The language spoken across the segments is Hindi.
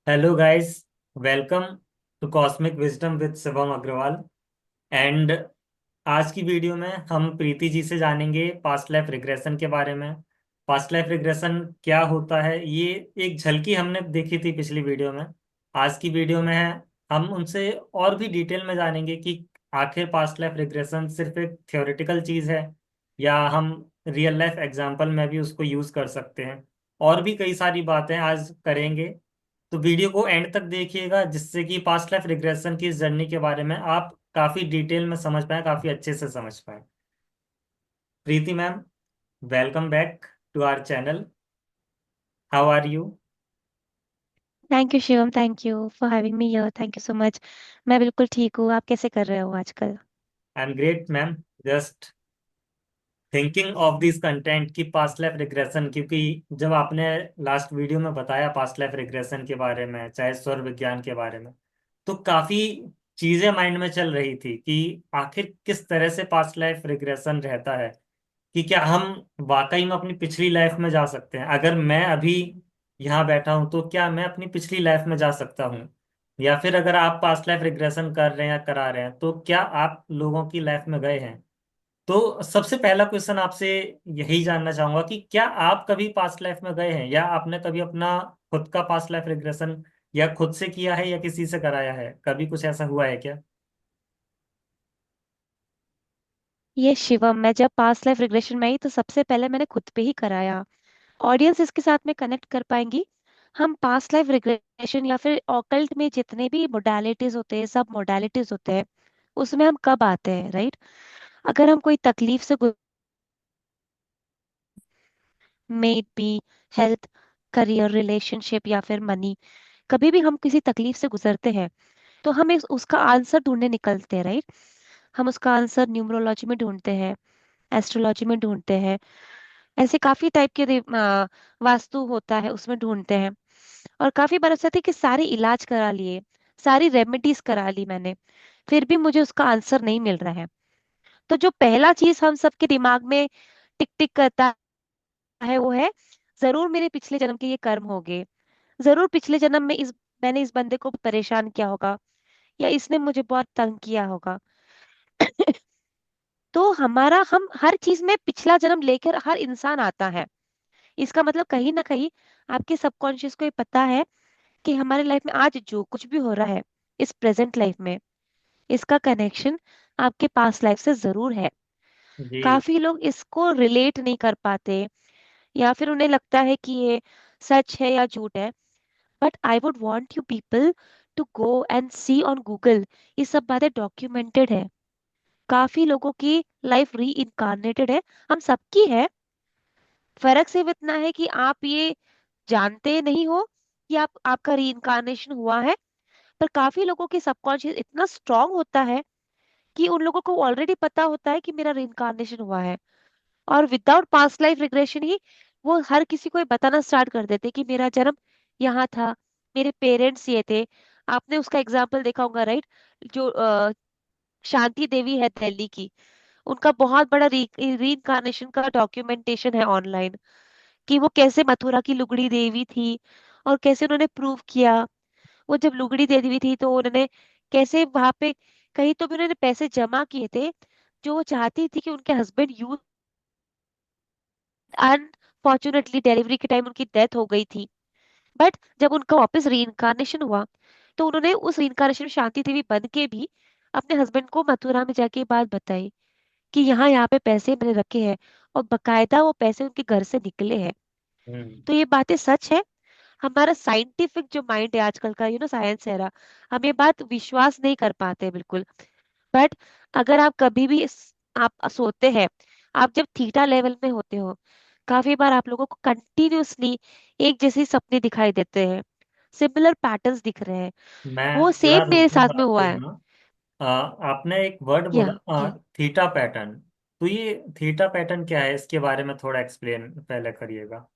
Hello guys, welcome to cosmic wisdom with Shivam Agarwal. And आज की वीडियो में हम प्रीति जी से जानेंगे पास्ट लाइफ रिग्रेशन के बारे में। पास्ट लाइफ रिग्रेशन क्या होता है, ये एक झलकी हमने देखी थी पिछली वीडियो में। आज की वीडियो में है हम उनसे और भी डिटेल में जानेंगे कि आखिर पास्ट लाइफ रिग्रेशन सिर्फ एक थ्योरेटिकल चीज़ है या हम रियल लाइफ एग्जाम्पल में भी उसको यूज़ कर सकते हैं। और भी कई सारी बातें आज करेंगे। तो वीडियो को एंड तक देखिएगा जिससे कि पास्ट लाइफ रिग्रेशन की इस जर्नी के बारे में आप काफी डिटेल में समझ पाए, काफी अच्छे से समझ पाए। Preeti ma'am, welcome back to our channel. How are you? Thank you Shivam, thank you for having me here. Thank you so much. मैं बिल्कुल ठीक हूँ। आप कैसे कर रहे हो आजकल? I am great ma'am. Just thinking of this content की पास्ट लाइफ रिग्रेशन, क्योंकि जब आपने लास्ट वीडियो में बताया पास्ट लाइफ रिग्रेशन के बारे में, चाहे स्वर विज्ञान के बारे में, तो काफी चीजें माइंड में चल रही थी कि आखिर किस तरह से पास्ट लाइफ रिग्रेशन रहता है। कि क्या हम वाकई में अपनी पिछली लाइफ में जा सकते हैं? अगर मैं अभी यहाँ बैठा हूँ तो क्या मैं अपनी पिछली लाइफ में जा सकता हूँ? या फिर अगर आप पास्ट लाइफ रिग्रेशन कर रहे हैं या करा रहे हैं तो क्या आप लोगों की लाइफ में गए हैं? तो सबसे पहला क्वेश्चन आपसे यही जानना चाहूंगा कि क्या आप कभी पास्ट लाइफ में गए हैं, या आपने कभी अपना खुद का पास्ट लाइफ रिग्रेशन या खुद से किया है या किसी से कराया है? कभी कुछ ऐसा हुआ है क्या? ये शिवम, मैं जब पास्ट लाइफ रिग्रेशन में आई तो सबसे पहले मैंने खुद पे ही कराया। ऑडियंस इसके साथ में कनेक्ट कर पाएंगी। हम पास्ट लाइफ रिग्रेशन या फिर ऑकल्ट में जितने भी मोडालिटीज होते हैं, सब मोडालिटीज होते हैं, उसमें हम कब आते हैं, राइट? अगर हम कोई तकलीफ से may be health, career, relationship या फिर मनी, कभी भी हम किसी तकलीफ से गुजरते हैं तो हम उसका आंसर ढूंढने निकलते हैं, राइट? हम उसका आंसर न्यूमरोलॉजी में ढूंढते हैं, एस्ट्रोलॉजी में ढूंढते हैं, ऐसे काफी टाइप के वास्तु होता है उसमें ढूंढते हैं। और काफी बार ऐसा था कि सारे इलाज करा लिए, सारी रेमेडीज करा ली मैंने, फिर भी मुझे उसका आंसर नहीं मिल रहा है। तो जो पहला चीज हम सबके दिमाग में टिक टिक करता है वो है, जरूर मेरे पिछले जन्म के ये कर्म हो गए, जरूर पिछले जन्म में इस मैंने इस बंदे को परेशान किया होगा, या इसने मुझे बहुत तंग किया होगा। तो हमारा हम हर चीज में पिछला जन्म लेकर हर इंसान आता है। इसका मतलब कहीं ना कहीं आपके सबकॉन्शियस को ये पता है कि हमारे लाइफ में आज जो कुछ भी हो रहा है, इस प्रेजेंट लाइफ में, इसका कनेक्शन आपके पास्ट लाइफ से जरूर है। जी। काफी लोग इसको रिलेट नहीं कर पाते, या फिर उन्हें लगता है कि ये सच है या झूठ है। But I would want you people to go and see on Google, ये सब बातें डॉक्यूमेंटेड है। काफी लोगों की लाइफ री इनकारनेटेड है, हम सबकी है। फर्क सिर्फ इतना है कि आप ये जानते नहीं हो कि आपका री इनकारनेशन हुआ है। पर काफी लोगों के सबकॉन्शियस इतना स्ट्रांग होता है कि उन लोगों को ऑलरेडी पता होता है कि मेरा री इनकारनेशन हुआ है, और विदाउट पास्ट लाइफ रिग्रेशन ही वो हर किसी को ये बताना स्टार्ट कर देते कि मेरा जन्म यहाँ था, मेरे पेरेंट्स ये थे। आपने उसका एग्जाम्पल देखा होगा, राइट? जो शांति देवी है दिल्ली की, उनका बहुत बड़ा री इनकारनेशन का डॉक्यूमेंटेशन है ऑनलाइन, कि वो कैसे मथुरा की लुगड़ी देवी थी और कैसे उन्होंने प्रूव किया। वो जब लुगड़ी देवी थी तो उन्होंने कैसे वहां पे कहीं तो भी उन्होंने पैसे जमा किए थे, जो वो चाहती थी कि उनके हस्बैंड यूज। अनफॉर्चुनेटली डिलीवरी के टाइम उनकी डेथ हो गई थी। बट जब उनका वापस री इनकारनेशन हुआ तो उन्होंने उस री इनकारनेशन में शांति देवी बन के भी अपने हस्बैंड को मथुरा में जाके ये बात बताई कि यहाँ यहाँ पे पैसे मैंने रखे हैं, और बकायदा वो पैसे उनके घर से निकले हैं। हम्म। तो ये बातें सच है। हमारा साइंटिफिक जो माइंड है आजकल का, साइंस है रहा, हम ये बात विश्वास नहीं कर पाते बिल्कुल। बट अगर आप कभी भी आप सोते हैं, आप जब थीटा लेवल में होते हो, काफी बार आप लोगों को कंटिन्यूअसली एक जैसे सपने दिखाई देते हैं, सिमिलर पैटर्न्स दिख रहे हैं। मैं वो थोड़ा सेम मेरे साथ रोकूंगा में आपको हुआ है। यहाँ। आपने एक वर्ड या बोला, या थीटा पैटर्न। तो ये थीटा पैटर्न क्या है, इसके बारे में थोड़ा एक्सप्लेन पहले करिएगा।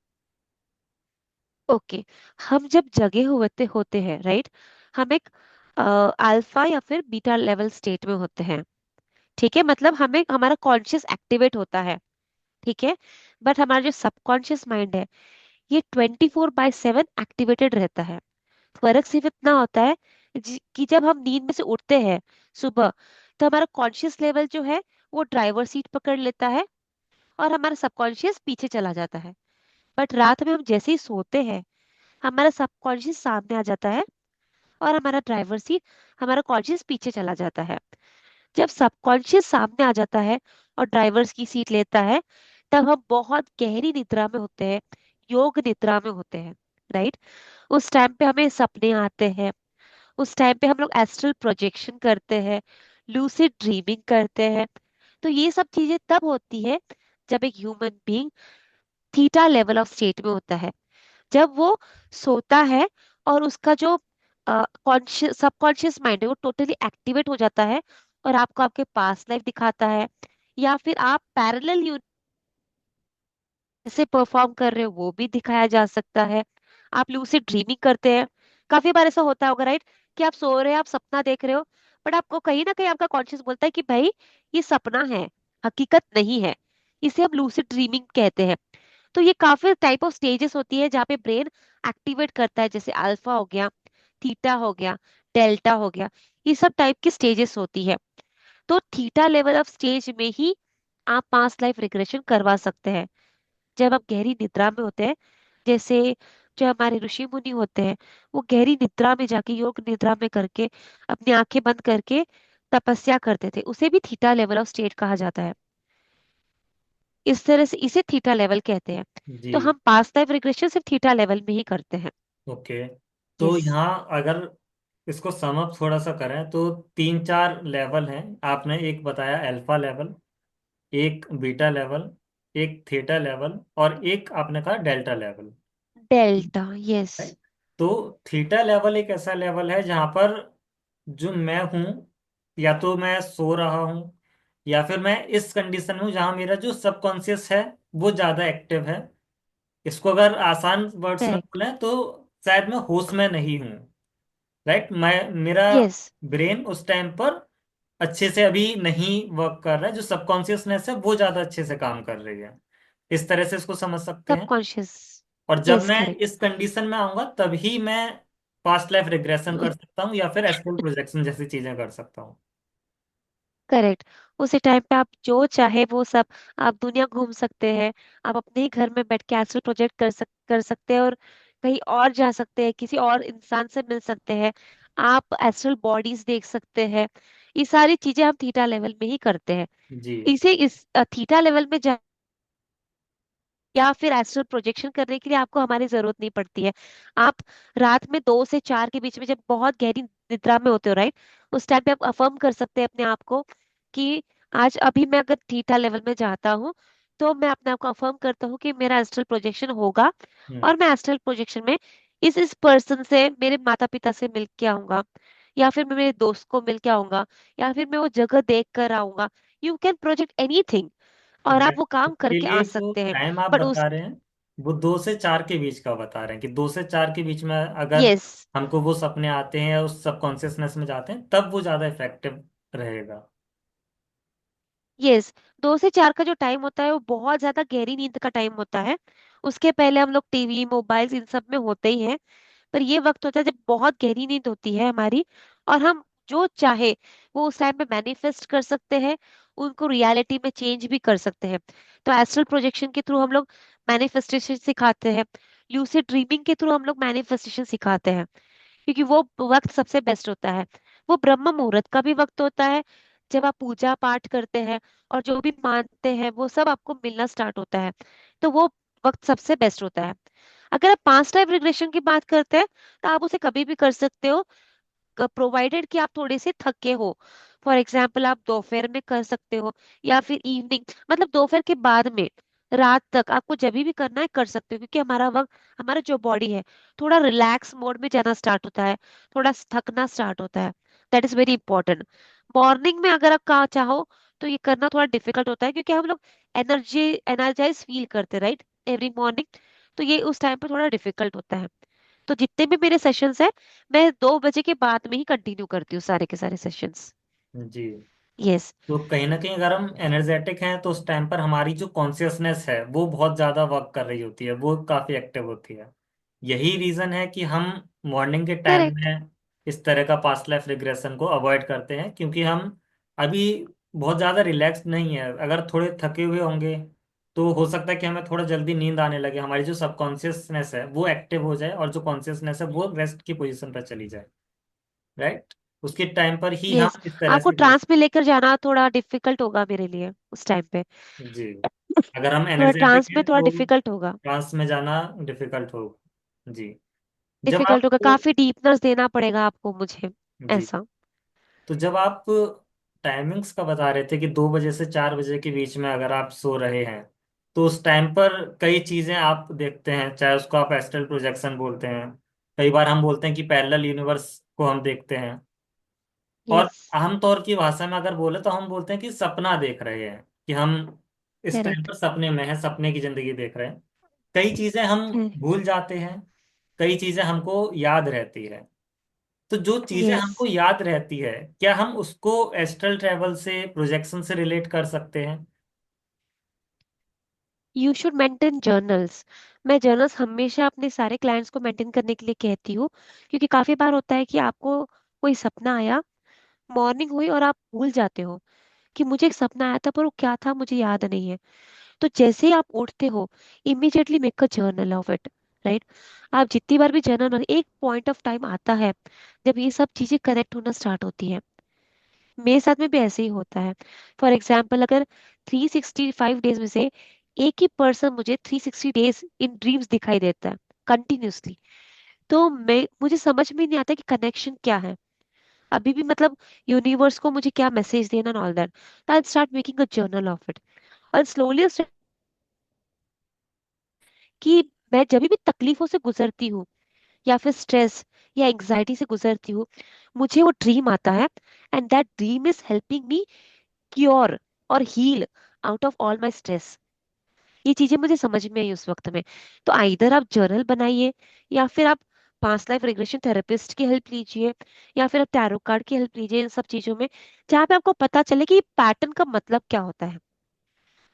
ओके। हम जब जगे हुए होते हैं, राइट, हम एक अल्फा या फिर बीटा लेवल स्टेट में होते हैं। ठीक है, मतलब हमें हमारा कॉन्शियस एक्टिवेट होता है। ठीक है। बट हमारा जो सबकॉन्शियस माइंड है, ये 24/7 एक्टिवेटेड रहता है। फर्क सिर्फ इतना होता है कि जब हम नींद में से उठते हैं सुबह, तो हमारा कॉन्शियस लेवल जो है वो ड्राइवर सीट पकड़ लेता है और हमारा सबकॉन्शियस पीछे चला जाता है। बट रात में हम जैसे ही सोते हैं, हमारा सबकॉन्शियस सामने आ जाता है और हमारा ड्राइवर सीट, हमारा कॉन्शियस पीछे चला जाता है। जब सबकॉन्शियस सामने आ जाता है और ड्राइवर्स की सीट लेता है, तब हम बहुत गहरी निद्रा में होते हैं, योग निद्रा में होते हैं, राइट। उस टाइम पे हमें सपने आते हैं, उस टाइम पे हम लोग एस्ट्रल प्रोजेक्शन करते हैं, लूसिड ड्रीमिंग करते हैं। तो ये सब चीजें तब होती है जब एक human being theta level of state में होता है, जब वो सोता है और उसका जो कॉन्शियस सबकॉन्शियस माइंड है वो टोटली एक्टिवेट हो जाता है और आपको आपके पास्ट लाइफ दिखाता है, या फिर आप पैरेलल कैसे परफॉर्म कर रहे हो वो भी दिखाया जा सकता है। आप लूसिड ड्रीमिंग करते हैं, काफी बार ऐसा होता होगा, राइट, कि आप सो रहे हैं, आप सपना देख रहे हो, बट आपको कहीं ना कहीं आपका कॉन्शियस बोलता है कि भाई ये सपना है, हकीकत नहीं है। इसे हम लूसिड ड्रीमिंग कहते हैं। तो ये काफी टाइप ऑफ स्टेजेस होती है जहाँ पे ब्रेन एक्टिवेट करता है, जैसे अल्फा हो गया, थीटा हो गया, डेल्टा हो गया। ये सब टाइप की स्टेजेस होती है। तो थीटा लेवल ऑफ स्टेज में ही आप पास्ट लाइफ रिग्रेशन करवा सकते हैं, जब आप गहरी निद्रा में होते हैं। जैसे जो हमारे ऋषि मुनि होते हैं, वो गहरी निद्रा में जाके, योग निद्रा में करके, अपनी आंखें बंद करके तपस्या करते थे, उसे भी थीटा लेवल ऑफ स्टेट कहा जाता है। इस तरह से इसे थीटा लेवल कहते हैं। जी। तो हम पास्ट लाइफ रिग्रेशन सिर्फ थीटा लेवल में ही करते हैं। ओके। तो यस। यहाँ अगर इसको सम अप थोड़ा सा करें तो तीन चार लेवल हैं। आपने एक बताया अल्फा लेवल, एक बीटा लेवल, एक थीटा लेवल, और एक आपने कहा delta level. Delta, yes. right? तो थीटा लेवल एक ऐसा लेवल है जहां पर जो मैं हूं, या तो मैं सो रहा हूं, या फिर मैं इस कंडीशन में हूं जहां मेरा जो सबकॉन्शियस है वो ज्यादा एक्टिव है। इसको अगर आसान वर्ड्स में करेक्ट। बोलें तो शायद मैं होश में नहीं हूं। राइट, मैं मेरा यस। ब्रेन उस टाइम पर अच्छे से अभी नहीं वर्क कर रहा है, जो सबकॉन्शियसनेस है वो ज्यादा अच्छे से काम कर रही है। इस तरह से इसको समझ सकते हैं। सबकॉन्शियस। और जब यस, मैं करेक्ट। इस कंडीशन में आऊंगा तभी मैं पास्ट लाइफ रिग्रेशन कर सकता हूँ या फिर एस्ट्रल प्रोजेक्शन जैसी चीजें कर सकता हूँ। करेक्ट। उसी टाइम पे आप जो चाहे वो सब, आप दुनिया घूम सकते हैं, आप अपने ही घर में बैठ के एस्ट्रल प्रोजेक्ट कर सकते हैं और कहीं और जा सकते हैं, किसी और इंसान से मिल सकते हैं, आप एस्ट्रल बॉडीज देख सकते हैं। ये सारी चीजें हम थीटा लेवल में ही करते हैं। जी। इसे इस थीटा लेवल में या फिर एस्ट्रल प्रोजेक्शन करने के लिए आपको हमारी जरूरत नहीं पड़ती है। आप रात में 2 से 4 के बीच में जब बहुत गहरी निद्रा में होते हो, राइट, उस टाइम पे आप अफर्म कर सकते हैं अपने आप को कि आज अभी मैं अगर थीटा लेवल में जाता हूँ, तो मैं अपने आप को अफर्म करता हूँ कि मेरा एस्ट्रल प्रोजेक्शन होगा हम्म। और मैं एस्ट्रल प्रोजेक्शन में इस पर्सन से, मेरे माता पिता से मिल के आऊंगा, या फिर मैं मेरे दोस्त को मिल के आऊंगा, या फिर मैं वो जगह देख कर आऊंगा। यू कैन प्रोजेक्ट एनीथिंग और आप बट वो काम उसके करके आ लिए जो सकते हैं। टाइम आप बट बता उस रहे हैं वो 2 से 4 के बीच का बता रहे हैं कि 2 से 4 के बीच में अगर यस। हमको वो सपने आते हैं या उस सबकॉन्शियसनेस में जाते हैं तब वो ज्यादा इफेक्टिव रहेगा। यस। 2 से 4 का जो टाइम होता है वो बहुत ज्यादा गहरी नींद का टाइम होता है। उसके पहले हम लोग टीवी, मोबाइल्स, इन सब में होते ही हैं। पर ये वक्त होता है जब बहुत गहरी नींद होती है हमारी, और हम जो चाहे वो उस टाइम पे मैनिफेस्ट कर सकते हैं, उनको रियलिटी में चेंज भी कर सकते हैं। तो एस्ट्रल प्रोजेक्शन के थ्रू हम लोग मैनिफेस्टेशन सिखाते हैं, ल्यूसिड ड्रीमिंग के थ्रू हम लोग मैनिफेस्टेशन सिखाते हैं, क्योंकि वो वक्त सबसे बेस्ट होता है। वो ब्रह्म मुहूर्त का भी वक्त होता है, जब आप पूजा पाठ करते हैं और जो भी मानते हैं वो सब आपको मिलना स्टार्ट होता है। तो वो वक्त सबसे बेस्ट होता है। अगर आप पास्ट लाइफ रिग्रेशन की बात करते हैं, तो आप उसे कभी भी कर सकते हो, प्रोवाइडेड कि आप थोड़े से थके हो। फॉर एग्जाम्पल, आप दोपहर में कर सकते हो, या फिर इवनिंग, मतलब दोपहर के बाद में, रात तक आपको जब भी करना है कर सकते हो, क्योंकि हमारा वक्त, हमारा जो बॉडी है, थोड़ा रिलैक्स मोड में जाना स्टार्ट होता है, थोड़ा थकना स्टार्ट होता है। That is very important. Morning में अगर आप का चाहो तो ये करना थोड़ा डिफिकल्ट होता है, क्योंकि हम लोग एनर्जाइज फील करते, राइट, एवरी मॉर्निंग। तो ये उस टाइम पे थोड़ा डिफिकल्ट होता है। तो जितने भी मेरे सेशंस हैं, मैं 2 बजे के बाद में ही कंटिन्यू करती हूँ सारे के सारे सेशंस। जी। यस। तो कहीं ना कहीं अगर हम एनर्जेटिक हैं तो उस टाइम पर हमारी जो कॉन्शियसनेस है वो बहुत ज्यादा वर्क कर रही होती है, वो काफी एक्टिव होती है। यही रीजन है कि हम मॉर्निंग के टाइम करेक्ट। में इस तरह का पास्ट लाइफ रिग्रेशन को अवॉइड करते हैं, क्योंकि हम अभी बहुत ज़्यादा रिलैक्स नहीं है। अगर थोड़े थके हुए होंगे तो हो सकता है कि हमें थोड़ा जल्दी नींद आने लगे, हमारी जो सबकॉन्शियसनेस है वो एक्टिव हो जाए, और जो कॉन्शियसनेस है वो रेस्ट की पोजीशन पर चली जाए। राइट। उसके टाइम पर ही यस। हम इस तरह आपको से ट्रांस में लेकर जाना थोड़ा डिफिकल्ट होगा मेरे लिए उस टाइम पे। जी, अगर हम थोड़ा एनर्जेटिक ट्रांस में हैं थोड़ा तो डिफिकल्ट होगा। ट्रांस में जाना डिफिकल्ट हो। जी। जब डिफिकल्ट होगा, आपको काफी डीपनेस देना पड़ेगा आपको मुझे, जी, ऐसा। तो जब आप टाइमिंग्स का बता रहे थे कि 2 बजे से 4 बजे के बीच में अगर आप सो रहे हैं, तो उस टाइम पर कई चीजें आप देखते हैं, चाहे उसको आप एस्ट्रल प्रोजेक्शन बोलते हैं, कई बार हम बोलते हैं कि पैरेलल यूनिवर्स को हम देखते हैं, और यस। आमतौर की भाषा में अगर बोले तो हम बोलते हैं कि सपना देख रहे हैं, कि हम इस टाइम करेक्ट। पर सपने में हैं, सपने की जिंदगी देख रहे हैं। कई चीजें हम भूल जाते हैं, कई चीजें हमको याद रहती है। तो जो चीजें यस। हमको याद रहती है, क्या हम उसको एस्ट्रल ट्रेवल से, प्रोजेक्शन से रिलेट कर सकते हैं? You should maintain journals. मैं जर्नल्स हमेशा अपने सारे क्लाइंट्स को मेंटेन करने के लिए कहती हूँ, क्योंकि काफी बार होता है कि आपको कोई सपना आया, मॉर्निंग हुई और आप भूल जाते हो कि मुझे एक सपना आया था पर वो क्या था मुझे याद नहीं है। तो जैसे ही आप उठते हो, immediately make a journal of it. Right. आप जितनी बार भी जर्नल, एक पॉइंट ऑफ टाइम आता है जब ये सब चीजें कनेक्ट होना स्टार्ट होती है। मेरे साथ में भी ऐसे ही होता है। फॉर एग्जाम्पल, अगर 365 डेज में से एक ही पर्सन मुझे 360 डेज इन ड्रीम्स दिखाई देता है कंटिन्यूसली, तो मैं मुझे समझ में नहीं आता कि कनेक्शन क्या है अभी भी, मतलब यूनिवर्स को मुझे क्या मैसेज देना, all that. I start making a journal of it. और स्लोली कि मैं जब भी तकलीफों से गुजरती हूँ या फिर स्ट्रेस या एंग्जाइटी से गुजरती हूँ, मुझे वो ड्रीम आता है, and that dream is helping me cure और heal out of all my stress. ये चीजें मुझे समझ में आई उस वक्त में। तो आइदर आप जर्नल बनाइए, या फिर आप पास्ट लाइफ रिग्रेशन थेरेपिस्ट की हेल्प लीजिए, या फिर आप टैरो कार्ड की हेल्प लीजिए, इन सब चीजों में जहाँ पे आपको पता चले कि पैटर्न का मतलब क्या होता है।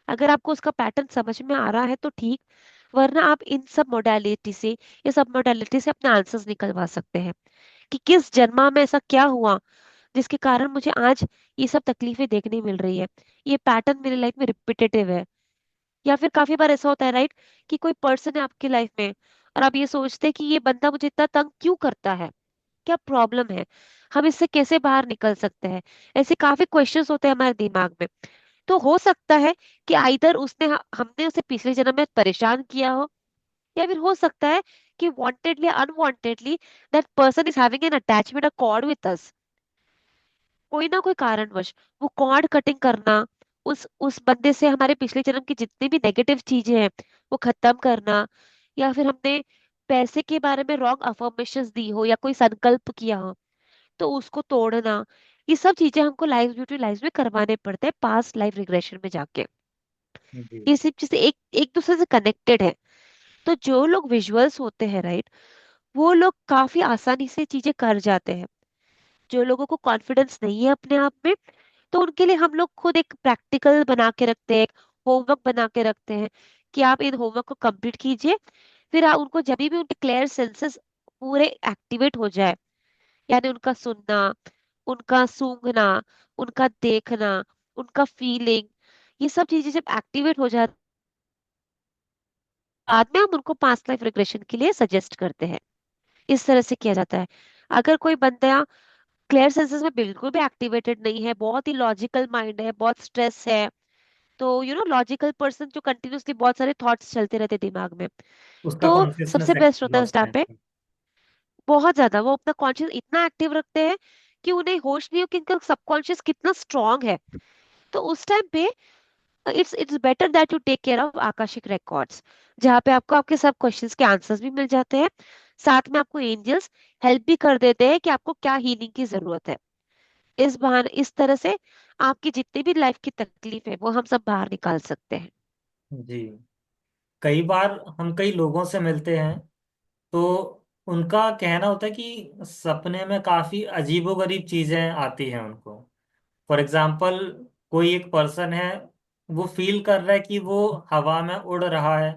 अगर आपको उसका पैटर्न समझ में आ रहा है तो ठीक, वरना आप इन सब मोडालिटी से, ये सब मोडालिटी से अपने आंसर्स निकलवा सकते हैं कि किस जन्मा में ऐसा क्या हुआ जिसके कारण मुझे आज ये सब तकलीफें देखने मिल रही है, ये पैटर्न मेरी लाइफ में रिपीटेटिव है। या फिर काफी बार ऐसा होता है, राइट, कि कोई पर्सन है आपकी लाइफ में और आप ये सोचते हैं कि ये बंदा मुझे इतना तंग क्यों करता है, क्या प्रॉब्लम है, हम इससे कैसे बाहर निकल सकते हैं। ऐसे काफी क्वेश्चंस होते हैं हमारे दिमाग में। तो हो सकता है कि आइदर हमने उसे पिछले जन्म में परेशान किया हो, या फिर हो सकता है कि वांटेडली unwantedly that person is having an attachment a cord with us. कोई ना कोई कारणवश वो कॉर्ड कटिंग करना, उस बंदे से हमारे पिछले जन्म की जितनी भी नेगेटिव चीजें हैं वो खत्म करना, या फिर हमने पैसे के बारे में रॉन्ग अफर्मेशंस दी हो या कोई संकल्प किया हो तो उसको तोड़ना, ये सब चीजें हमको लाइफ यूटिलाइज में करवाने पड़ते हैं पास्ट लाइफ रिग्रेशन में जाके। जी। ये सब चीजें एक एक दूसरे से कनेक्टेड है। तो जो लोग विजुअल्स होते हैं, राइट, वो लोग काफी आसानी से चीजें कर जाते हैं। जो लोगों को कॉन्फिडेंस नहीं है अपने आप में, तो उनके लिए हम लोग खुद एक प्रैक्टिकल बना के रखते हैं, होमवर्क बना के रखते हैं कि आप इन होमवर्क को कंप्लीट कीजिए। फिर आप उनको जब भी उनके क्लियर सेंसेस पूरे एक्टिवेट हो जाए, यानी उनका सुनना, उनका सूंघना, उनका देखना, उनका फीलिंग, ये सब चीजें जब एक्टिवेट हो जाती, बाद में हम उनको पास्ट लाइफ रिग्रेशन के लिए सजेस्ट करते हैं। इस तरह से किया जाता है। अगर कोई बंदा क्लियर सेंसेस में बिल्कुल भी एक्टिवेटेड नहीं है, बहुत ही लॉजिकल माइंड है, बहुत स्ट्रेस है, तो लॉजिकल पर्सन जो कंटिन्यूसली बहुत सारे थॉट्स चलते रहते दिमाग में, उसका तो कॉन्शियसनेस सबसे बेस्ट होता है उस लॉस्ट टाइम है। पे, बहुत ज्यादा वो अपना कॉन्शियस इतना एक्टिव रखते हैं कि उन्हें होश नहीं हो कि इनका सबकॉन्शियस कितना स्ट्रांग है। तो उस टाइम पे it's better that you take care of Akashic records, जहाँ पे आपको आपके सब क्वेश्चंस के आंसर्स भी मिल जाते हैं, साथ में आपको एंजल्स हेल्प भी कर देते हैं कि आपको क्या हीलिंग की जरूरत है। इस तरह से आपकी जितनी भी लाइफ की तकलीफ है वो हम सब बाहर निकाल सकते हैं। जी। कई बार हम कई लोगों से मिलते हैं, तो उनका कहना होता है कि सपने में काफी अजीबोगरीब चीजें आती हैं उनको। फॉर एग्जाम्पल, कोई एक पर्सन है, वो फील कर रहा है कि वो हवा में उड़ रहा है,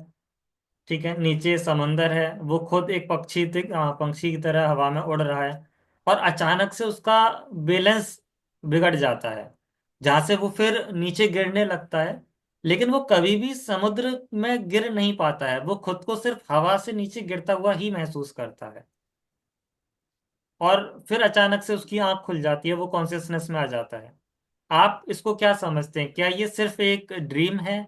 ठीक है, नीचे समंदर है, वो खुद एक पंछी की तरह हवा में उड़ रहा है, और अचानक से उसका बैलेंस बिगड़ जाता है, जहां से वो फिर नीचे गिरने लगता है। लेकिन वो कभी भी समुद्र में गिर नहीं पाता है, वो खुद को सिर्फ हवा से नीचे गिरता हुआ ही महसूस करता है। और फिर अचानक से उसकी आंख खुल जाती है, वो कॉन्शियसनेस में आ जाता है। आप इसको क्या समझते हैं? क्या ये सिर्फ एक ड्रीम है,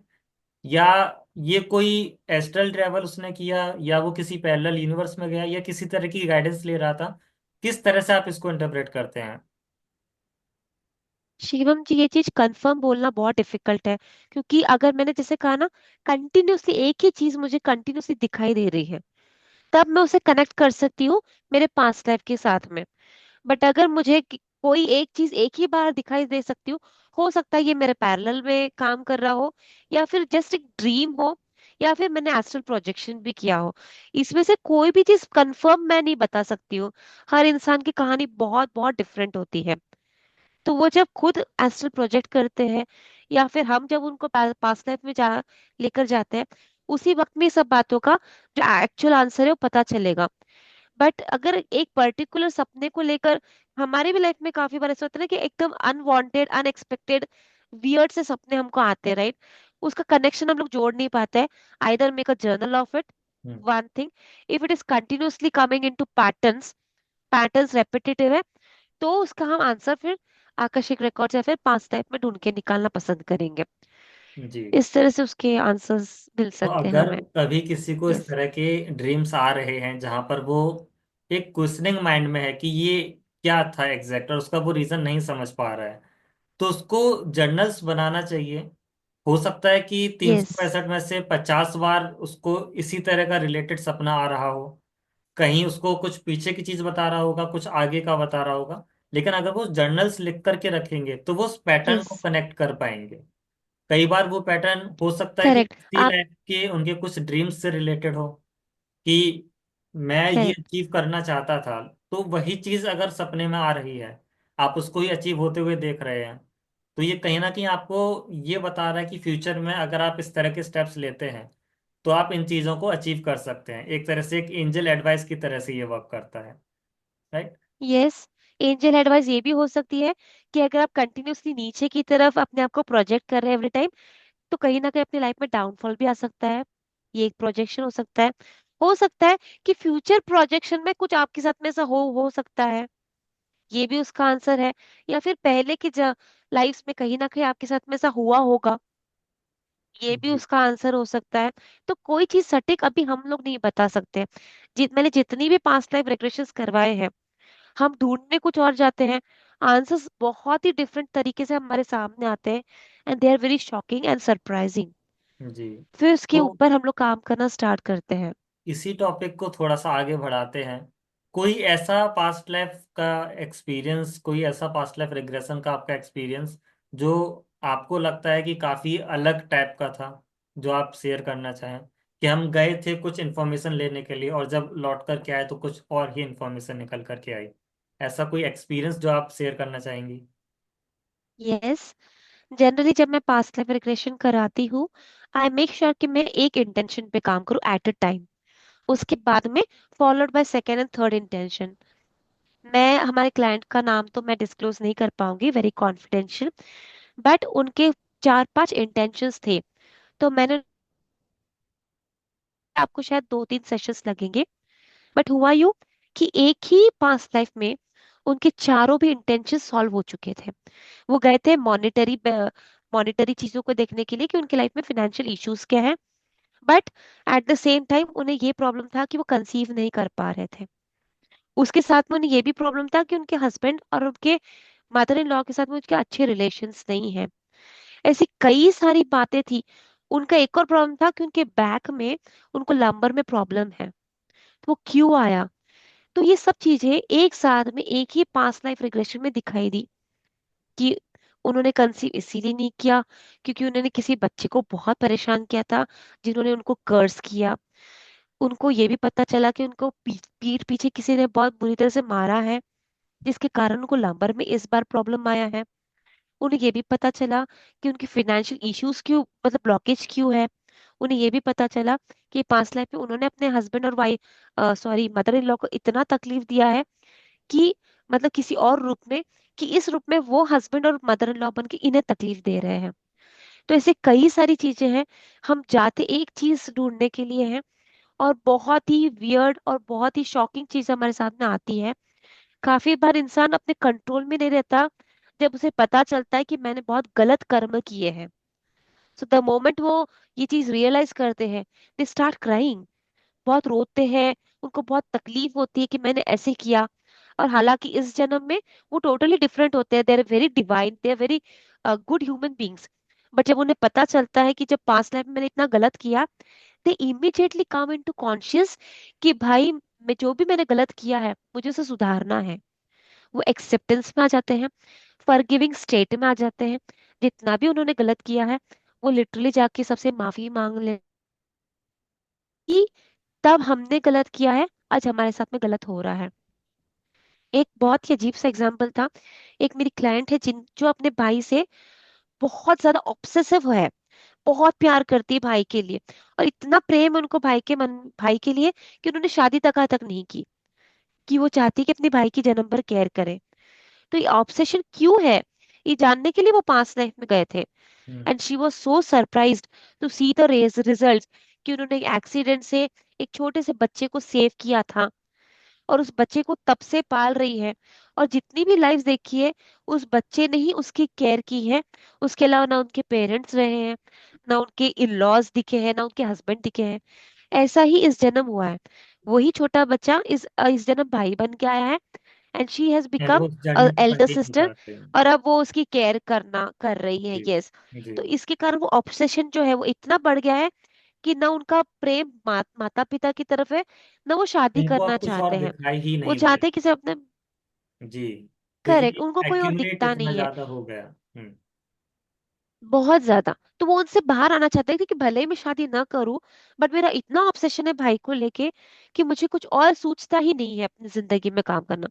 या ये कोई एस्ट्रल ट्रैवल उसने किया, या वो किसी पैरेलल यूनिवर्स में गया, या किसी तरह की गाइडेंस ले रहा था? किस तरह से आप इसको इंटरप्रेट करते हैं? शिवम जी, ये चीज कंफर्म बोलना बहुत डिफिकल्ट है, क्योंकि अगर मैंने जैसे कहा ना, कंटिन्यूसली एक ही चीज मुझे कंटिन्यूसली दिखाई दे रही है, तब मैं उसे कनेक्ट कर सकती हूँ मेरे पास्ट लाइफ के साथ में। बट अगर मुझे कोई एक चीज एक ही बार दिखाई दे सकती हूँ, हो सकता है ये मेरे पैरेलल में काम कर रहा हो, या फिर जस्ट एक ड्रीम हो, या फिर मैंने एस्ट्रल प्रोजेक्शन भी किया हो। इसमें से कोई भी चीज कंफर्म मैं नहीं बता सकती हूँ। हर इंसान की कहानी बहुत बहुत डिफरेंट होती है। तो वो जब खुद एस्ट्रल प्रोजेक्ट करते हैं, या फिर हम जब उनको पास्ट लाइफ में जा लेकर जाते हैं, उसी वक्त में सब बातों का जो एक्चुअल आंसर है वो पता चलेगा। बट अगर एक पर्टिकुलर सपने को लेकर, हमारी भी लाइफ में काफी बार ऐसा होता है ना कि एकदम अनवांटेड अनएक्सपेक्टेड वियर्ड से सपने हमको आते हैं, राइट? उसका कनेक्शन हम लोग जोड़ नहीं पाते हैं। Either make a journal of it, hmm. One thing. If it is continuously coming into patterns, patterns repetitive है, तो उसका हम आंसर फिर आकर्षक रिकॉर्ड या फिर पास्ट टाइप में ढूंढ के निकालना पसंद करेंगे। जी। इस तरह से उसके आंसर्स मिल तो सकते हैं अगर हमें। कभी किसी को इस यस। तरह के ड्रीम्स आ रहे हैं जहां पर वो एक क्वेश्चनिंग माइंड में है कि ये क्या था एग्जैक्ट, और उसका वो रीजन नहीं समझ पा रहा है, तो उसको जर्नल्स बनाना चाहिए। हो सकता है कि तीन यस। सौ पैंसठ में से 50 बार उसको इसी तरह का रिलेटेड सपना आ रहा हो। कहीं उसको कुछ पीछे की चीज बता रहा होगा, कुछ आगे का बता रहा होगा। लेकिन अगर वो जर्नल्स लिख करके रखेंगे तो वो उस पैटर्न यस। को कनेक्ट कर पाएंगे। कई बार वो पैटर्न हो सकता है कि करेक्ट। किसी आप। लाइफ के उनके कुछ ड्रीम्स से रिलेटेड हो, कि मैं ये करेक्ट। अचीव करना चाहता था। तो वही चीज अगर सपने में आ रही है, आप उसको ही अचीव होते हुए देख रहे हैं, तो ये कहीं ना कहीं आपको ये बता रहा है कि फ्यूचर में अगर आप इस तरह के स्टेप्स लेते हैं तो आप इन चीजों को अचीव कर सकते हैं। एक तरह से एक एंजल एडवाइस की तरह से ये वर्क करता है। राइट। यस। एंजल एडवाइस ये भी हो सकती है कि अगर आप कंटिन्यूअसली नीचे की तरफ अपने आप को प्रोजेक्ट कर रहे हैं एवरी टाइम, तो कहीं ना कहीं अपनी लाइफ में डाउनफॉल भी आ सकता है। ये एक प्रोजेक्शन हो सकता है। हो सकता है कि फ्यूचर प्रोजेक्शन में कुछ आपके साथ में ऐसा हो सकता है, ये भी उसका आंसर है। या फिर पहले की लाइफ में कहीं ना कहीं आपके साथ में ऐसा हुआ होगा, ये भी जी। उसका आंसर हो सकता है। तो कोई चीज सटीक अभी हम लोग नहीं बता सकते। मैंने जितनी भी पास्ट लाइफ रिग्रेशंस करवाए हैं, हम ढूंढने कुछ और जाते हैं, आंसर्स बहुत ही डिफरेंट तरीके से हमारे सामने आते हैं, and they are very shocking and surprising. जी। फिर उसके तो ऊपर हम लोग काम करना स्टार्ट करते हैं। इसी टॉपिक को थोड़ा सा आगे बढ़ाते हैं। कोई ऐसा पास्ट लाइफ का एक्सपीरियंस, कोई ऐसा पास्ट लाइफ रिग्रेशन का आपका एक्सपीरियंस जो आपको लगता है कि काफी अलग टाइप का था, जो आप शेयर करना चाहें? कि हम गए थे कुछ इन्फॉर्मेशन लेने के लिए और जब लौट कर के आए तो कुछ और ही इन्फॉर्मेशन निकल कर के आई। ऐसा कोई एक्सपीरियंस जो आप शेयर करना चाहेंगी? यस। जनरली जब मैं पास्ट लाइफ रिग्रेशन कराती हूँ, आई मेक श्योर कि मैं एक इंटेंशन पे काम करूँ एट अ टाइम, उसके बाद में followed by second and third intention. मैं हमारे क्लाइंट का नाम तो मैं डिस्क्लोज नहीं कर पाऊंगी, वेरी कॉन्फिडेंशियल। बट उनके चार पांच इंटेंशंस थे, तो मैंने, आपको शायद 2-3 सेशंस लगेंगे, बट हुआ यूं कि एक ही पास्ट लाइफ में उनके चारों भी इंटेंशन सॉल्व हो चुके थे। वो गए थे मॉनिटरी चीजों को देखने के लिए कि उनके लाइफ में फाइनेंशियल इश्यूज क्या है। But at the same time उन्हें ये प्रॉब्लम था कि वो कंसीव नहीं कर पा रहे थे। उसके साथ में उन्हें ये भी प्रॉब्लम था कि उनके हस्बैंड और उनके मदर इन लॉ के साथ में उनके अच्छे रिलेशंस नहीं है। ऐसी कई सारी बातें थी। उनका एक और प्रॉब्लम था कि उनके बैक में उनको लंबर में प्रॉब्लम है। तो वो क्यों आया? तो ये सब चीजें एक साथ में एक ही पास्ट लाइफ रिग्रेशन में दिखाई दी कि उन्होंने कंसीव इसीलिए नहीं किया क्योंकि उन्होंने किसी बच्चे को बहुत परेशान किया था, जिन्होंने उनको कर्स किया। उनको ये भी पता चला कि उनको पीठ पीछे किसी ने बहुत बुरी तरह से मारा है, जिसके कारण उनको लंबर में इस बार प्रॉब्लम आया है। उन्हें ये भी पता चला कि उनकी फाइनेंशियल इश्यूज क्यों, मतलब ब्लॉकेज क्यों है। उन्हें ये भी पता चला कि पास्ट लाइफ में उन्होंने अपने हस्बैंड और wife, sorry, mother in law को इतना तकलीफ दिया है कि मतलब किसी और रूप में, कि इस रूप में वो हस्बैंड और मदर इन लॉ बन के इन्हें तकलीफ दे रहे हैं। तो ऐसे कई सारी चीजें हैं। हम जाते एक चीज ढूंढने के लिए हैं, और बहुत ही वियर्ड और बहुत ही शॉकिंग चीज हमारे सामने आती है। काफी बार इंसान अपने कंट्रोल में नहीं रहता, जब उसे पता चलता है कि मैंने बहुत गलत कर्म किए हैं। सो द मोमेंट वो ये चीज रियलाइज करते हैं, दे स्टार्ट क्राइंग, बहुत रोते हैं। उनको बहुत तकलीफ होती है कि मैंने ऐसे किया। और हालांकि इस जन्म में वो टोटली डिफरेंट होते हैं, they are very divine, they are very good human beings. But जब उन्हें पता चलता है कि जब पास्ट लाइफ में मैंने इतना गलत किया, दे इमीडिएटली कम इनटू कॉन्शियस कि भाई, मैं जो भी मैंने गलत किया है मुझे उसे सुधारना है। वो एक्सेप्टेंस में आ जाते हैं, फॉरगिविंग स्टेट में आ जाते हैं। जितना भी उन्होंने गलत किया है, वो लिटरली जाके सबसे माफी मांग ले कि तब हमने गलत किया है, आज हमारे साथ में गलत हो रहा है। एक बहुत ही अजीब सा एग्जांपल था। एक मेरी क्लाइंट है जो अपने भाई से बहुत ज्यादा ऑब्सेसिव है, बहुत प्यार करती है भाई के लिए। और इतना प्रेम है उनको भाई के लिए कि उन्होंने शादी तक नहीं की, कि वो चाहती है कि अपने भाई की जन्म भर केयर करे। तो ये ऑब्सेशन क्यों है, ये जानने के लिए वो पास्ट लाइफ में गए थे। Hmm. And she was so surprised to see the results, कि उन्होंने एक एक्सीडेंट से एक छोटे से बच्चे को सेव किया था, और उस बच्चे को तब से पाल रही है। और जितनी भी लाइफ देखी है, उस बच्चे ने ही उसकी केयर की है। उसके अलावा ना उनके पेरेंट्स रहे हैं, ना उनके इन लॉज दिखे हैं, ना उनके हस्बैंड दिखे हैं। ऐसा ही इस जन्म हुआ है। वही छोटा बच्चा इस जन्म भाई बन के आया है, and she has and become वो उस जर्नी को एल्डर कंटिन्यू सिस्टर। करते हैं। और अब वो उसकी केयर करना कर रही है, जी। यस। जी। तो इसके कारण वो ऑब्सेशन जो है वो इतना बढ़ गया है कि ना उनका प्रेम माता पिता की तरफ है, ना वो शादी उनको करना अब कुछ और चाहते हैं। दिखाई ही वो नहीं दे। चाहते हैं किसी अपने, जी। करेक्ट, क्योंकि उनको कोई और एक्यूमुलेट दिखता इतना नहीं है, ज्यादा हो गया। हम्म। बहुत ज्यादा। तो वो उनसे बाहर आना चाहते हैं कि भले ही मैं शादी ना करूं, बट मेरा इतना ऑब्सेशन है भाई को लेके कि मुझे कुछ और सूझता ही नहीं है अपनी जिंदगी में काम करना।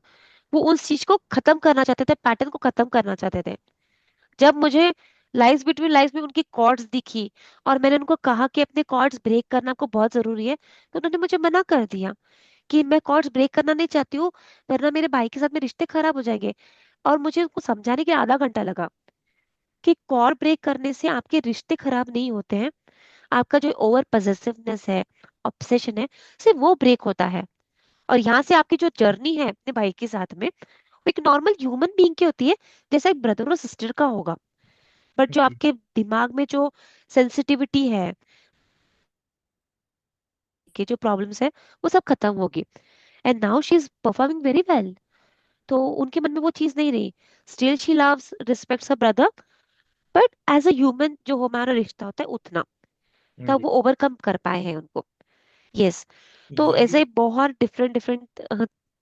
वो उस चीज को खत्म करना चाहते थे, पैटर्न को खत्म करना चाहते थे। जब मुझे लाइफ बिटवीन लाइफ में उनकी कॉर्ड्स दिखी, और मैंने उनको कहा कि अपने कॉर्ड्स ब्रेक करना आपको बहुत जरूरी है, तो उन्होंने मुझे मना कर दिया कि मैं कॉर्ड्स ब्रेक करना नहीं चाहती हूँ, वरना मेरे भाई के साथ में रिश्ते खराब हो जाएंगे। और मुझे उनको समझाने के लिए आधा घंटा लगा कि कॉर्ड ब्रेक करने से आपके रिश्ते खराब नहीं होते हैं, आपका जो ओवर पजेसिवनेस है, ऑब्सेशन है, सिर्फ वो ब्रेक होता है। और यहाँ से आपकी जो जर्नी है अपने भाई के साथ में, वो एक नॉर्मल ह्यूमन बीइंग की होती है, जैसा एक ब्रदर और सिस्टर का होगा। बट जो जी। आपके दिमाग में जो सेंसिटिविटी है, के जो प्रॉब्लम्स है, वो सब खत्म होगी। And now she is performing very well. तो उनके मन में वो चीज नहीं रही। Still she loves respects her brother, but as a human जो हमारा रिश्ता होता है उतना, तब जी। वो ओवरकम कर पाए हैं उनको। यस। तो ये। ऐसे बहुत डिफरेंट डिफरेंट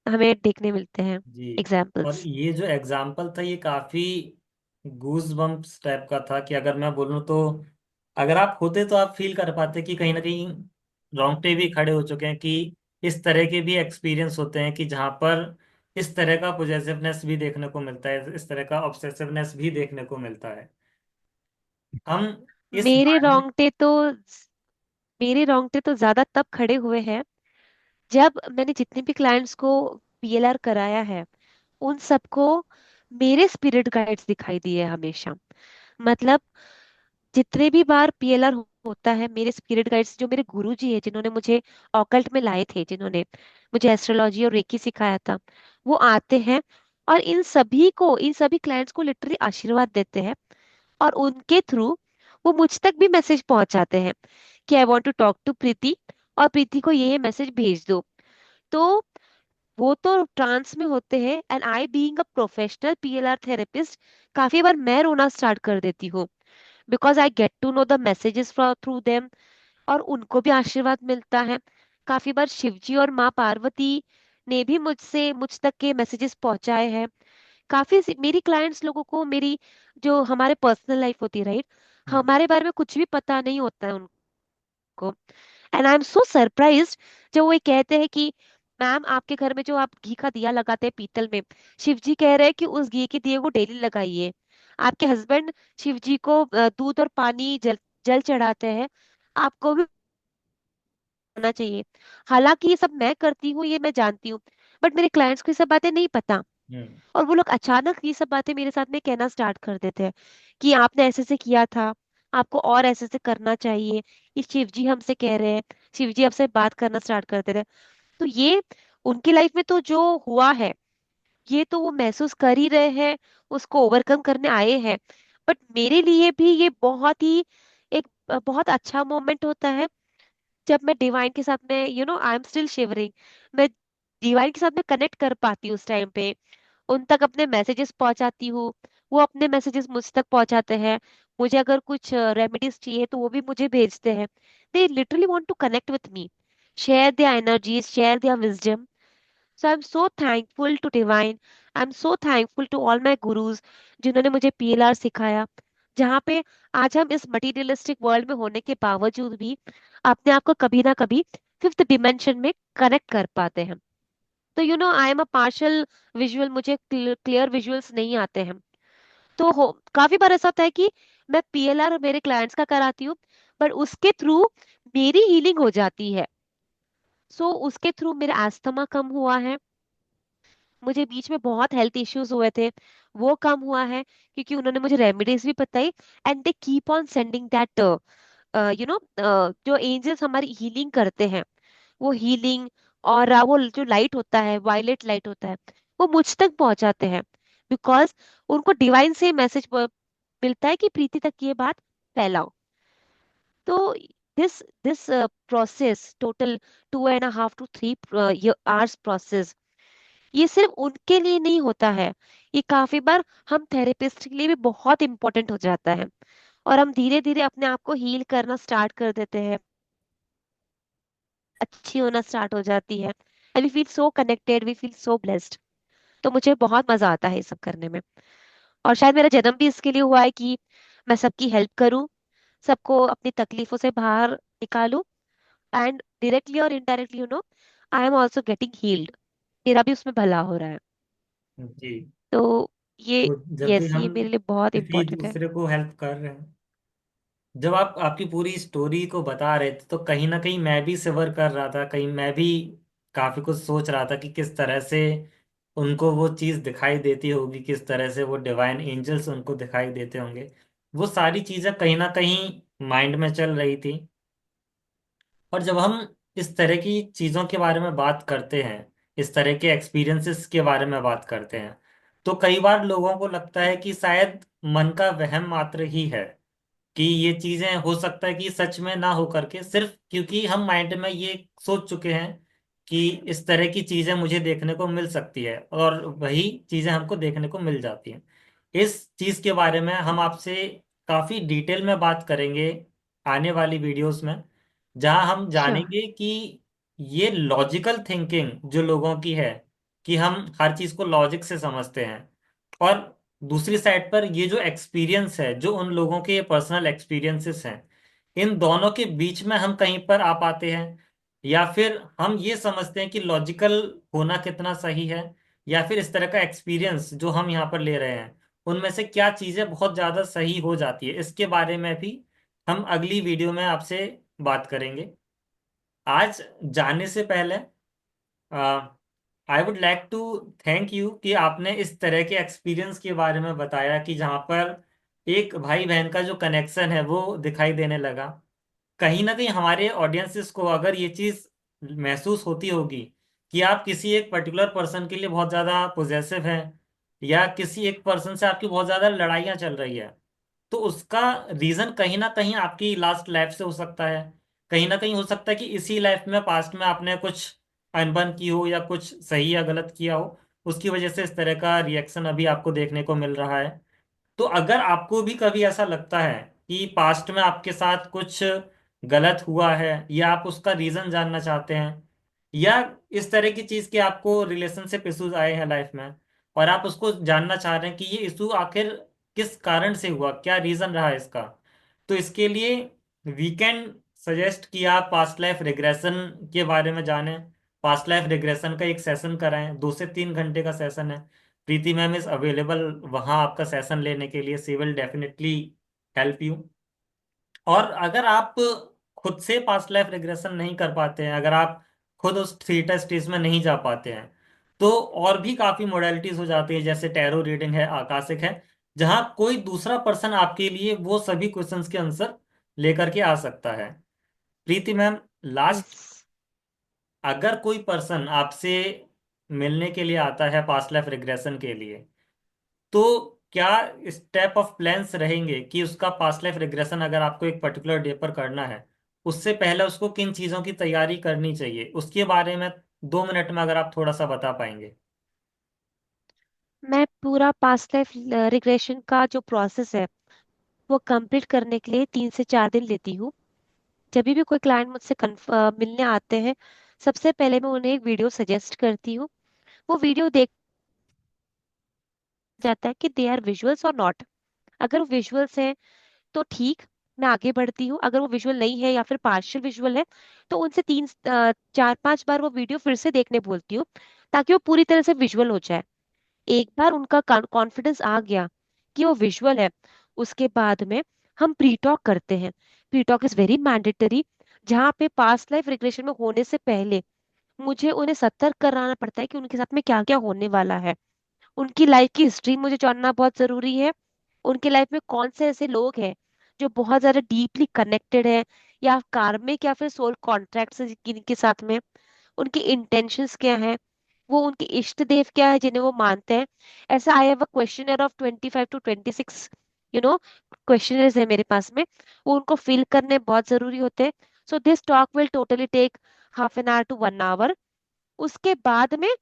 हमें देखने मिलते हैं जी। और एग्जाम्पल्स। ये जो एग्जाम्पल था ये काफी गूज बम्प्स टाइप का था कि अगर मैं बोलूँ तो अगर आप होते तो आप फील कर पाते कि कहीं ना कहीं रोंगटे भी खड़े हो चुके हैं कि इस तरह के भी एक्सपीरियंस होते हैं कि जहाँ पर इस तरह का पोजेसिवनेस भी देखने को मिलता है, इस तरह का ऑब्सेसिवनेस भी देखने को मिलता है। हम इस मेरे बारे। रोंगटे तो मेरे रोंगटे तो ज्यादा तब खड़े हुए हैं जब मैंने जितने भी क्लाइंट्स को पीएलआर कराया है, उन सबको मेरे स्पिरिट गाइड्स दिखाई दिए हमेशा। मतलब जितने भी बार पीएलआर होता है, मेरे स्पिरिट गाइड्स जो मेरे गुरुजी है, जिन्होंने मुझे ऑकल्ट में लाए थे, जिन्होंने मुझे एस्ट्रोलॉजी और रेकी सिखाया था, वो आते हैं। और इन सभी क्लाइंट्स को लिटरली आशीर्वाद देते हैं। और उनके थ्रू वो मुझ तक भी मैसेज पहुंचाते हैं कि I want to talk to Preeti, और प्रीति को ये मैसेज भेज दो। तो वो तो ट्रांस में होते हैं, and I being a professional PLR therapist, काफी बार मैं रोना स्टार्ट कर देती हूँ, because I get to know the messages through them. और उनको भी आशीर्वाद मिलता है। काफी बार शिवजी और माँ पार्वती ने भी मुझ तक के मैसेजेस पहुंचाए हैं। मेरी क्लाइंट्स लोगों को मेरी जो हमारे पर्सनल लाइफ होती है, राइट, हम्म। हमारे बारे में कुछ भी पता नहीं होता है उनको। And I am so surprised जब वो ये कहते हैं कि मैम, आपके घर में जो आप घी का दिया लगाते हैं पीतल में, शिव जी कह रहे हैं कि उस घी के दिए को डेली लगाइए। आपके हस्बैंड शिव जी को दूध और पानी जल जल चढ़ाते हैं, आपको भी करना चाहिए। हालांकि ये सब मैं करती हूँ, ये मैं जानती हूँ, बट मेरे क्लाइंट्स को ये सब बातें नहीं पता। हम्म। और वो लोग अचानक ये सब बातें मेरे साथ में कहना स्टार्ट कर देते हैं कि आपने ऐसे से किया था, आपको और ऐसे से करना चाहिए, ये शिव जी हमसे कह रहे हैं, शिव जी आपसे बात करना स्टार्ट कर दे रहे हैं। तो ये उनकी लाइफ में तो जो हुआ है, ये तो वो महसूस कर ही रहे हैं, उसको ओवरकम करने आए हैं। बट मेरे लिए भी ये बहुत ही एक बहुत अच्छा मोमेंट होता है, जब मैं डिवाइन के साथ में आई एम स्टिल शिवरिंग, मैं डिवाइन के साथ में कनेक्ट कर पाती हूँ उस टाइम पे, उन तक अपने मैसेजेस पहुंचाती हूँ, वो अपने मैसेजेस मुझ तक पहुंचाते हैं। मुझे अगर कुछ रेमेडीज चाहिए तो वो भी मुझे भेजते हैं। They literally want to connect with me, share their energies, share their wisdom. So I am so thankful to divine, I am so thankful to all my gurus, जिन्होंने मुझे पीएलआर सिखाया, जहाँ पे आज हम इस मटीरियलिस्टिक वर्ल्ड में होने के बावजूद भी अपने आप को कभी ना कभी फिफ्थ डिमेंशन में कनेक्ट कर पाते हैं। तो I am a partial visual, मुझे क्लियर विजुअल्स नहीं आते हैं। तो काफी बार ऐसा होता है कि मैं पीएलआर मेरे क्लाइंट्स का कराती हूँ, पर उसके थ्रू मेरी हीलिंग हो जाती है। सो उसके थ्रू मेरा अस्थमा कम हुआ है, मुझे बीच में बहुत हेल्थ इश्यूज हुए थे, वो कम हुआ है, क्योंकि उन्होंने मुझे रेमेडीज भी बताई। And they keep on sending that, जो एंजल्स हमारी हीलिंग करते हैं, वो हीलिंग और वो जो लाइट होता है, वायलेट लाइट होता है, वो मुझ तक पहुंचाते हैं। बिकॉज उनको डिवाइन से मैसेज मिलता है कि प्रीति तक ये बात फैलाओ। तो this this process total 2.5 to 3 hours process, ये सिर्फ उनके लिए नहीं होता है, ये काफी बार हम थेरेपिस्ट के लिए भी बहुत इंपॉर्टेंट हो जाता है। और हम धीरे धीरे अपने आप को हील करना स्टार्ट कर देते हैं, अच्छी होना स्टार्ट हो जाती है, and we feel so connected, we feel so blessed. तो मुझे बहुत मजा आता है ये सब करने में। और शायद मेरा जन्म भी इसके लिए हुआ है कि मैं सबकी हेल्प करूं, सबको अपनी तकलीफों से बाहर निकालूं, एंड डायरेक्टली और indirectly I am also getting heeled, मेरा भी उसमें भला हो रहा है। जी। तो ये, तो जब भी यस, हम ये मेरे लिए बहुत किसी इम्पोर्टेंट है। दूसरे को हेल्प कर रहे हैं, जब आप आपकी पूरी स्टोरी को बता रहे थे, तो कहीं ना कहीं मैं भी सबर कर रहा था, कहीं मैं भी काफी कुछ सोच रहा था कि किस तरह से उनको वो चीज़ दिखाई देती होगी, किस तरह से वो डिवाइन एंजल्स उनको दिखाई देते होंगे। वो सारी चीज़ें कहीं ना कहीं माइंड में चल रही थी। और जब हम इस तरह की चीज़ों के बारे में बात करते हैं, इस तरह के एक्सपीरियंसेस के बारे में बात करते हैं, तो कई बार लोगों को लगता है कि शायद मन का वहम मात्र ही है, कि ये चीजें हो सकता है कि सच में ना हो करके, सिर्फ क्योंकि हम माइंड में ये सोच चुके हैं कि इस तरह की चीजें मुझे देखने को मिल सकती है, और वही चीजें हमको देखने को मिल जाती हैं। इस चीज के बारे में हम आपसे काफी डिटेल में बात करेंगे आने वाली वीडियोस में, जहां हम श्योर। जानेंगे कि ये लॉजिकल थिंकिंग जो लोगों की है, कि हम हर चीज को लॉजिक से समझते हैं, और दूसरी साइड पर ये जो एक्सपीरियंस है, जो उन लोगों के पर्सनल एक्सपीरियंसेस हैं, इन दोनों के बीच में हम कहीं पर आ पाते हैं, या फिर हम ये समझते हैं कि लॉजिकल होना कितना सही है, या फिर इस तरह का एक्सपीरियंस जो हम यहाँ पर ले रहे हैं, उनमें से क्या चीज़ें बहुत ज़्यादा सही हो जाती है, इसके बारे में भी हम अगली वीडियो में आपसे बात करेंगे। आज जाने से पहले I would like to thank you कि आपने इस तरह के एक्सपीरियंस के बारे में बताया, कि जहाँ पर एक भाई बहन का जो कनेक्शन है वो दिखाई देने लगा। कहीं ना कहीं हमारे ऑडियंसेस को अगर ये चीज़ महसूस होती होगी कि आप किसी एक पर्टिकुलर पर्सन के लिए बहुत ज़्यादा पोजेसिव हैं, या किसी एक पर्सन से आपकी बहुत ज़्यादा लड़ाइयाँ चल रही है, तो उसका रीज़न कहीं ना कहीं आपकी लास्ट लाइफ से हो सकता है। कहीं ना कहीं हो सकता है कि इसी लाइफ में, पास्ट में आपने कुछ अनबन की हो, या कुछ सही या गलत किया हो, उसकी वजह से इस तरह का रिएक्शन अभी आपको देखने को मिल रहा है। तो अगर आपको भी कभी ऐसा लगता है कि पास्ट में आपके साथ कुछ गलत हुआ है, या आप उसका रीजन जानना चाहते हैं, या इस तरह की चीज के आपको रिलेशनशिप इश्यूज आए हैं लाइफ में, और आप उसको जानना चाह रहे हैं कि ये इशू आखिर किस कारण से हुआ, क्या रीजन रहा इसका, तो इसके लिए वीकेंड सजेस्ट किया आप पास्ट लाइफ रिग्रेशन के बारे में जानें। पास्ट लाइफ रिग्रेशन का एक सेशन कराएं, 2 से 3 घंटे का सेशन है। प्रीति मैम इज अवेलेबल वहाँ आपका सेशन लेने के लिए, सी विल डेफिनेटली हेल्प यू। और अगर आप खुद से पास्ट लाइफ रिग्रेशन नहीं कर पाते हैं, अगर आप खुद उस थीटा स्टेज में नहीं जा पाते हैं, तो और भी काफी मोडेलिटीज हो जाती है, जैसे टैरो रीडिंग है, आकाशिक है, जहां कोई दूसरा पर्सन आपके लिए वो सभी क्वेश्चंस के आंसर लेकर के आ सकता है। प्रीति मैम, यस। लास्ट, अगर कोई पर्सन आपसे मिलने के लिए आता है पास्ट लाइफ रिग्रेशन के लिए, तो क्या स्टेप ऑफ प्लान्स रहेंगे कि उसका पास्ट लाइफ रिग्रेशन अगर आपको एक पर्टिकुलर डे पर करना है, उससे पहले उसको किन चीज़ों की तैयारी करनी चाहिए, उसके बारे में 2 मिनट में अगर आप थोड़ा सा बता पाएंगे। मैं पूरा पास्ट लाइफ रिग्रेशन का जो प्रोसेस है वो कंप्लीट करने के लिए 3 से 4 दिन लेती हूँ। जब भी कोई क्लाइंट मुझसे मिलने आते हैं, सबसे पहले मैं उन्हें एक वीडियो सजेस्ट करती हूँ। वो वीडियो देख जाता है कि दे आर विजुअल्स और नॉट। अगर वो विजुअल्स है तो ठीक, मैं आगे बढ़ती हूँ। अगर वो विजुअल नहीं है या फिर पार्शियल विजुअल है, तो उनसे 4-5 बार वो वीडियो फिर से देखने बोलती हूँ, ताकि वो पूरी तरह से विजुअल हो जाए। एक बार उनका कॉन्फिडेंस आ गया कि वो विजुअल है, उसके बाद में हम प्री टॉक करते हैं। Pre talk is very mandatory, जहाँ पे पास्ट लाइफ रिग्रेशन में होने से पहले मुझे उन्हें सतर्क कराना पड़ता है कि उनके साथ में क्या क्या होने वाला है। उनकी लाइफ की हिस्ट्री मुझे जानना बहुत जरूरी है। उनके लाइफ में कौन से ऐसे लोग हैं जो बहुत ज्यादा डीपली कनेक्टेड है, या कार्मिक या फिर सोल कॉन्ट्रैक्ट से जिनके साथ में उनकी इंटेंशंस क्या है, वो उनके इष्ट देव क्या है जिन्हें वो मानते हैं। ऐसा I have a questioner of 25 to 26 questioners है मेरे पास में। वो उनको फिल करने बहुत जरूरी होते हैं। So this talk will totally take ½ an hour to 1 hour। उसके बाद में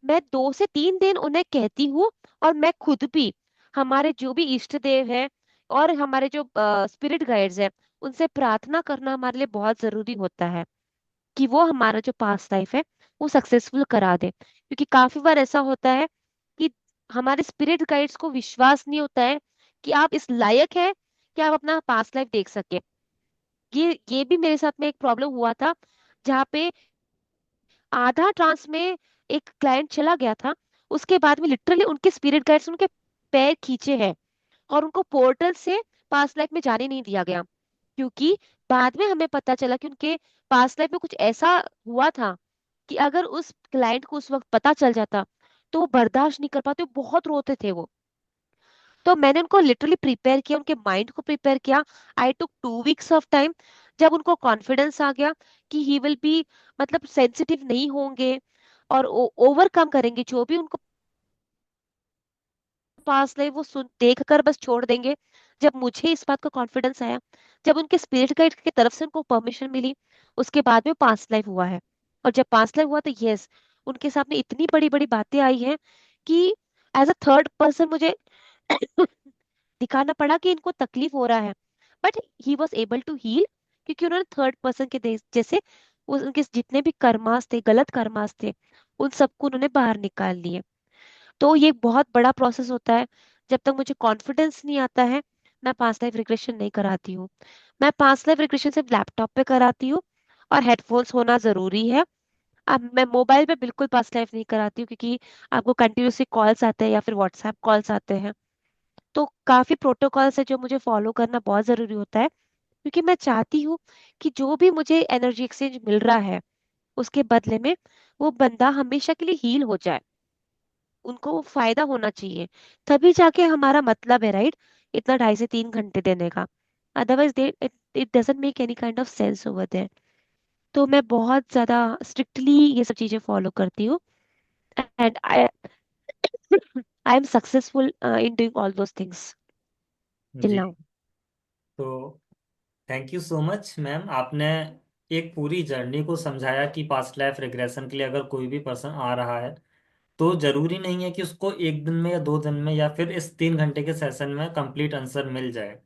मैं 2 से 3 दिन उन्हें कहती हूँ, और मैं खुद भी, हमारे जो भी इष्ट देव है और हमारे जो स्पिरिट गाइड्स है, उनसे प्रार्थना करना हमारे लिए बहुत जरूरी होता है कि वो हमारा जो पास्ट लाइफ है वो सक्सेसफुल करा दे। क्योंकि काफी बार ऐसा होता है कि हमारे स्पिरिट गाइड्स को विश्वास नहीं होता है कि आप इस लायक है कि आप अपना पास्ट लाइफ देख सके। ये भी मेरे साथ में एक प्रॉब्लम हुआ था, जहाँ पे आधा ट्रांस में एक क्लाइंट चला गया था। उसके बाद में लिटरली उनके स्पिरिट गाइड्स उनके पैर खींचे हैं, और उनको पोर्टल से पास्ट लाइफ में जाने नहीं दिया गया। क्योंकि बाद में हमें पता चला कि उनके पास्ट लाइफ में कुछ ऐसा हुआ था कि अगर उस क्लाइंट को उस वक्त पता चल जाता, तो वो बर्दाश्त नहीं कर पाते, वो बहुत रोते थे वो। तो मैंने उनको लिटरली प्रिपेयर किया, उनके माइंड को प्रिपेयर किया। आई टुक 2 weeks ऑफ टाइम। जब उनको कॉन्फिडेंस आ गया कि ही विल बी, मतलब सेंसिटिव नहीं होंगे और ओवरकम करेंगे जो भी उनको पास लाइफ, वो सुन देख कर बस छोड़ देंगे। जब मुझे इस बात का कॉन्फिडेंस आया, जब उनके स्पिरिट गाइड की तरफ से उनको परमिशन मिली, उसके बाद में पास्ट लाइफ हुआ है। और जब पास्ट लाइफ हुआ तो यस, उनके सामने इतनी बड़ी बड़ी बातें आई हैं कि एज अ थर्ड पर्सन मुझे दिखाना पड़ा कि इनको तकलीफ हो रहा है। But he was able to heal, क्योंकि उन्होंने थर्ड पर्सन के जैसे उनके जितने भी कर्मास थे, गलत कर्मास थे, उन सबको उन्होंने बाहर निकाल लिए। तो ये बहुत बड़ा प्रोसेस होता है। जब तक मुझे कॉन्फिडेंस नहीं आता है, मैं पास्ट लाइफ रिग्रेशन नहीं कराती हूँ। मैं पास्ट लाइफ रिग्रेशन सिर्फ लैपटॉप पे कराती हूँ, और हेडफोन्स होना जरूरी है। अब मैं मोबाइल पे बिल्कुल पास्ट लाइफ नहीं कराती हूँ, क्योंकि आपको कंटिन्यूसली कॉल्स आते हैं या फिर व्हाट्सएप कॉल्स आते हैं। तो काफी प्रोटोकॉल्स है जो मुझे फॉलो करना बहुत जरूरी होता है, क्योंकि मैं चाहती हूँ कि जो भी मुझे एनर्जी एक्सचेंज मिल रहा है, उसके बदले में वो बंदा हमेशा के लिए हील हो जाए। उनको वो फायदा होना चाहिए, तभी जाके हमारा मतलब है, राइट? इतना 2.5 से 3 घंटे देने का। Otherwise they it it doesn't make any kind of sense over there. तो मैं बहुत ज्यादा स्ट्रिक्टली ये सब चीजें फॉलो करती हूँ, and I I am successful in doing all those things till जी। नाउ। तो thank you so much ma'am, आपने एक पूरी जर्नी को समझाया कि पास्ट लाइफ रिग्रेशन के लिए अगर कोई भी पर्सन आ रहा है, तो जरूरी नहीं है कि उसको एक दिन में या 2 दिन में या फिर इस 3 घंटे के सेशन में कंप्लीट आंसर मिल जाए।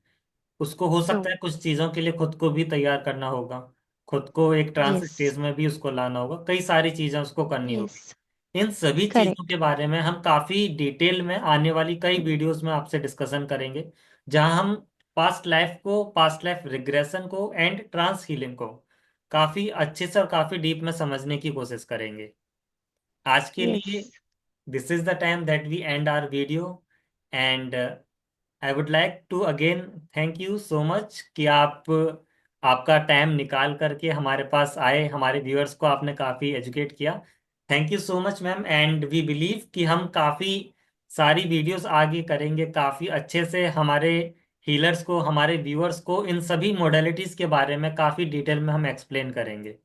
उसको हो नो। सकता है कुछ चीज़ों के लिए खुद को भी तैयार करना होगा, खुद को एक ट्रांस यस। स्टेज में भी उसको लाना होगा, कई सारी चीज़ें उसको करनी यस। होगी। इन सभी चीज़ों के करेक्ट। बारे में हम काफ़ी डिटेल में आने वाली कई वीडियोस में आपसे डिस्कशन करेंगे, जहां हम पास्ट लाइफ को, पास्ट लाइफ रिग्रेशन को एंड ट्रांस हीलिंग को काफ़ी अच्छे से और काफ़ी डीप में समझने की कोशिश करेंगे। आज के यस। लिए this is the time that we end our video, and I would like to again thank you so much कि आप आपका टाइम निकाल करके हमारे पास आए, हमारे व्यूअर्स को आपने काफ़ी एजुकेट किया। Thank you so much ma'am, and we believe कि हम काफ़ी सारी वीडियोस आगे करेंगे, काफ़ी अच्छे से हमारे हीलर्स को, हमारे व्यूअर्स को इन सभी मोडेलिटीज़ के बारे में काफ़ी डिटेल में हम एक्सप्लेन करेंगे।